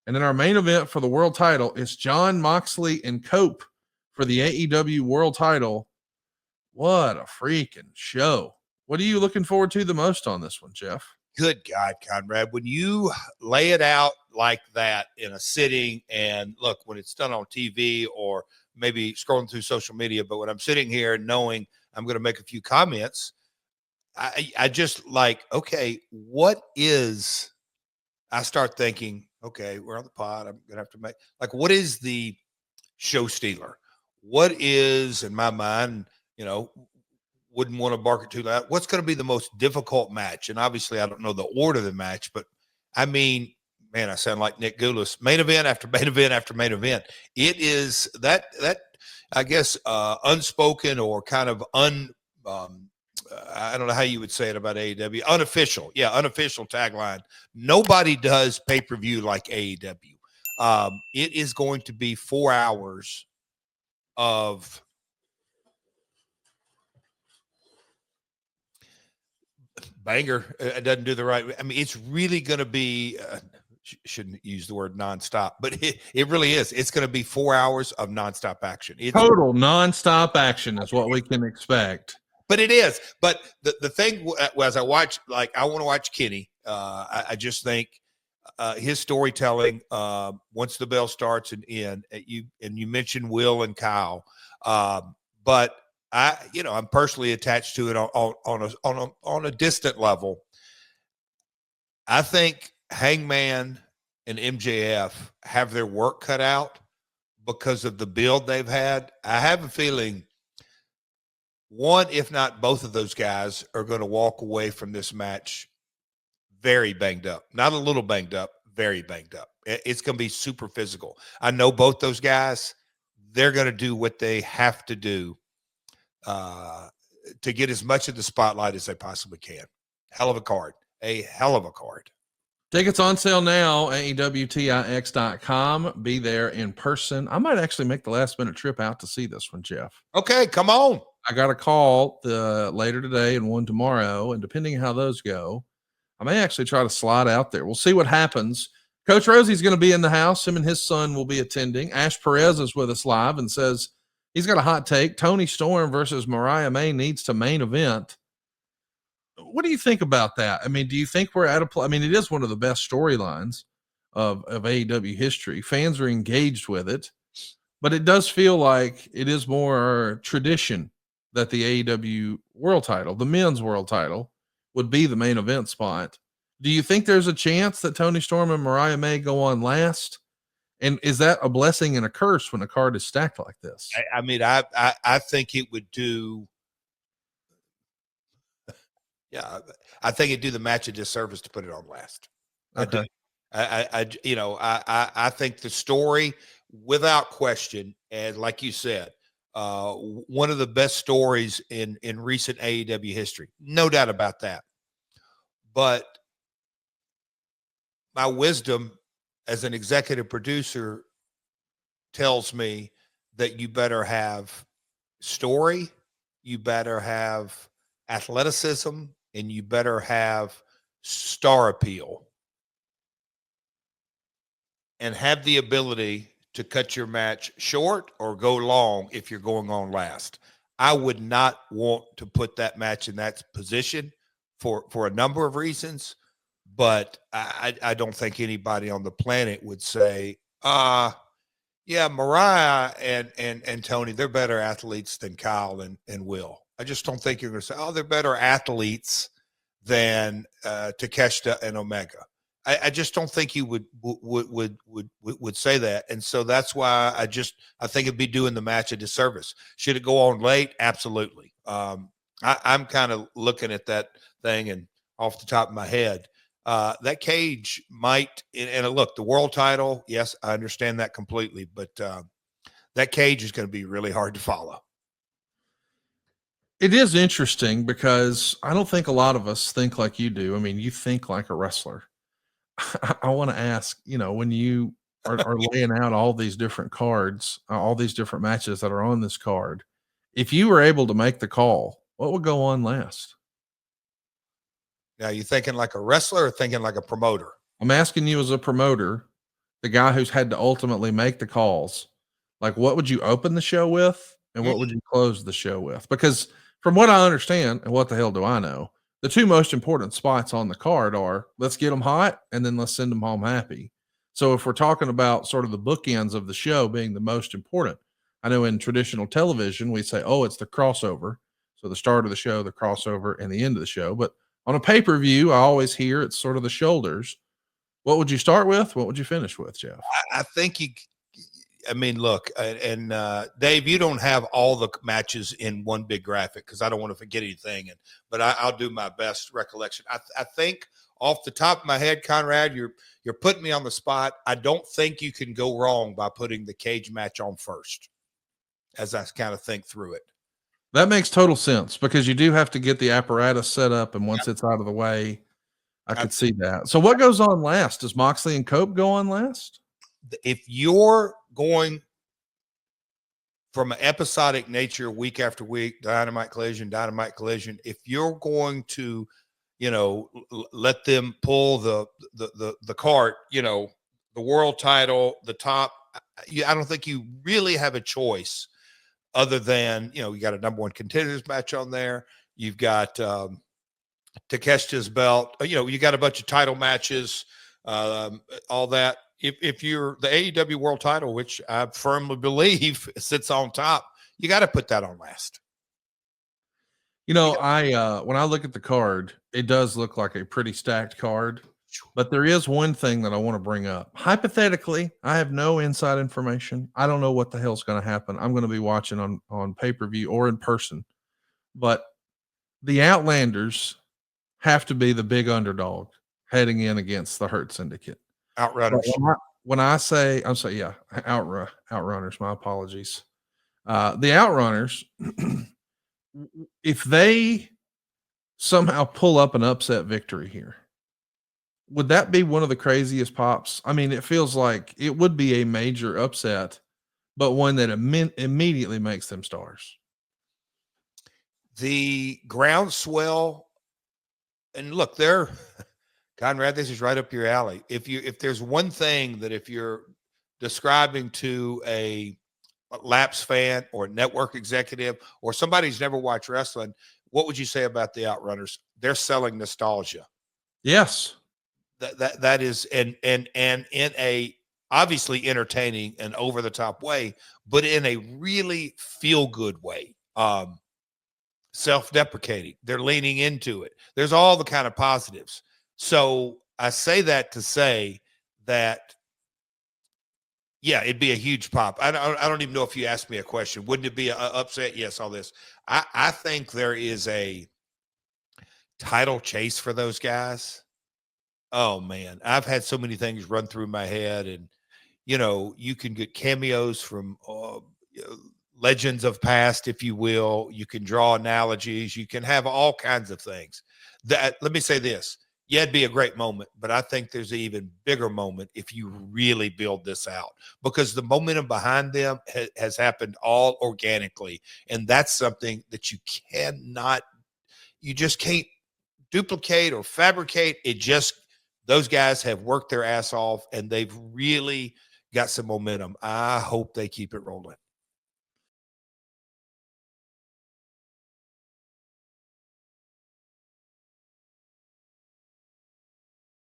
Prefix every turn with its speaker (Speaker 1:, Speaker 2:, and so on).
Speaker 1: And then our main event for the world title is Jon Moxley and Cope for the AEW world title. What a freaking show. What are you looking forward to the most on this one, Jeff?
Speaker 2: Good God, Conrad, when you lay it out like that in a sitting, and look, when it's done on TV or maybe scrolling through social media, but when I'm sitting here knowing I'm going to make a few comments, I just like, okay, what is, I start thinking, okay, we're on the pod. I'm going to have to make, like, what is the show stealer? What is, in my mind, wouldn't want to bark it too loud, what's going to be the most difficult match? And obviously I don't know the order of the match, but I mean, man, I sound like Nick Goulas. Main event after main event after main event. It is that I guess unspoken or kind of I don't know how you would say it about AEW. Unofficial. Yeah, unofficial tagline. Nobody does pay-per-view like AEW. It is going to be 4 hours of banger. It doesn't do the right. I mean, it's really going to be, shouldn't use the word nonstop, but it really is. It's going to be 4 hours of nonstop action.
Speaker 1: Total nonstop action is what we can expect.
Speaker 2: But it is. But the thing as I watch, like, I want to watch Kenny. I just think his storytelling, once the bell starts and you mentioned Will and Kyle, but I'm personally attached to it on a distant level. I think Hangman and MJF have their work cut out because of the build they've had. I have a feeling one, if not both of those guys, are going to walk away from this match very banged up. Not a little banged up, very banged up. It's going to be super physical. I know both those guys, they're going to do what they have to do to get as much of the spotlight as they possibly can. Hell of a card. A hell of a card.
Speaker 1: Tickets on sale now at AEWTIX.com. Be there in person. I might actually make the last minute trip out to see this one, Jeff.
Speaker 2: Okay, come on.
Speaker 1: I got a call later today and one tomorrow, and depending on how those go, I may actually try to slide out there. We'll see what happens. Coach Rosie's going to be in the house. Him and his son will be attending. Ash Perez is with us live and says he's got a hot take. Toni Storm versus Mariah May needs to main event. What do you think about that? I mean, do you think we're at a place? I mean, it is one of the best storylines of AEW history. Fans are engaged with it, but it does feel like it is more tradition that the AEW world title, the men's world title, would be the main event spot. Do you think there's a chance that Toni Storm and Mariah May go on last? And is that a blessing and a curse when a card is stacked like this?
Speaker 2: I mean, I think it would do. Yeah, I think it'd do the match a disservice to put it on last.
Speaker 1: Okay.
Speaker 2: I think the story, without question, and like you said, one of the best stories in recent AEW history, no doubt about that. But my wisdom as an executive producer tells me that you better have story, you better have athleticism, and you better have star appeal and have the ability to cut your match short or go long if you're going on last. I would not want to put that match in that position for a number of reasons, but I don't think anybody on the planet would say, yeah, Mariah and Toni, they're better athletes than Kyle and Will. I just don't think you're going to say, oh, they're better athletes than Takeshita and Omega. I just don't think you would say that. And so that's why I think it'd be doing the match a disservice. Should it go on late? Absolutely. I'm kind of looking at that thing and off the top of my head, that cage might, and look, the world title, yes, I understand that completely, but that cage is going to be really hard to follow.
Speaker 1: It is interesting because I don't think a lot of us think like you do. I mean, you think like a wrestler. I want to ask, when you are laying out all these different cards, all these different matches that are on this card, if you were able to make the call, what would go on last?
Speaker 2: Now, you thinking like a wrestler or thinking like a promoter?
Speaker 1: I'm asking you as a promoter, the guy who's had to ultimately make the calls, like what would you open the show with and what would you close the show with? Because from what I understand, and what the hell do I know, the two most important spots on the card are let's get them hot and then let's send them home happy. So if we're talking about sort of the bookends of the show being the most important, I know in traditional television we say, oh, it's the crossover. So the start of the show, the crossover, and the end of the show. But on a pay-per-view, I always hear it's sort of the shoulders. What would you start with? What would you finish with, Jeff?
Speaker 2: I think I mean, look, Dave, you don't have all the matches in one big graphic because I don't want to forget anything. But I'll do my best recollection. I think off the top of my head, Conrad, you're putting me on the spot. I don't think you can go wrong by putting the cage match on first, as I kind of think through it.
Speaker 1: That makes total sense because you do have to get the apparatus set up, and once it's out of the way, I could see that. So what goes on last? Does Moxley and Cope go on last?
Speaker 2: If you're going from an episodic nature week after week, dynamite collision, if you're going to, let them pull the cart, the world title, the top, I don't think you really have a choice other than, you got a number one contenders match on there. You've got Takeshita's belt, you got a bunch of title matches, all that. If you're the AEW world title, which I firmly believe sits on top, you got to put that on last.
Speaker 1: I when I look at the card, it does look like a pretty stacked card, but there is one thing that I want to bring up. Hypothetically, I have no inside information. I don't know what the hell's going to happen. I'm going to be watching on pay-per-view or in person, but the Outlanders have to be the big underdog heading in against the Hurt Syndicate.
Speaker 2: Outrunners.
Speaker 1: When I say, I'm sorry, yeah, Outrunners. My apologies. The Outrunners, if they somehow pull up an upset victory here, would that be one of the craziest pops? I mean, it feels like it would be a major upset, but one that immediately makes them stars.
Speaker 2: The groundswell, and look, Conrad, this is right up your alley. If there's one thing that if you're describing to a lapsed fan or network executive or somebody who's never watched wrestling, what would you say about the Outrunners? They're selling nostalgia.
Speaker 1: Yes.
Speaker 2: That is, and in a obviously entertaining and over the top way, but in a really feel good way. Self-deprecating. They're leaning into it. There's all the kind of positives. So I say that to say that, yeah, it'd be a huge pop. I don't even know if you asked me a question. Wouldn't it be an upset? Yes, all this. I think there is a title chase for those guys. Oh, man. I've had so many things run through my head. And, you can get cameos from legends of past, if you will. You can draw analogies. You can have all kinds of things. Let me say this. Yeah, it'd be a great moment, but I think there's an even bigger moment if you really build this out, because the momentum behind them has happened all organically. And that's something that you just can't duplicate or fabricate. Those guys have worked their ass off and they've really got some momentum. I hope they keep it rolling.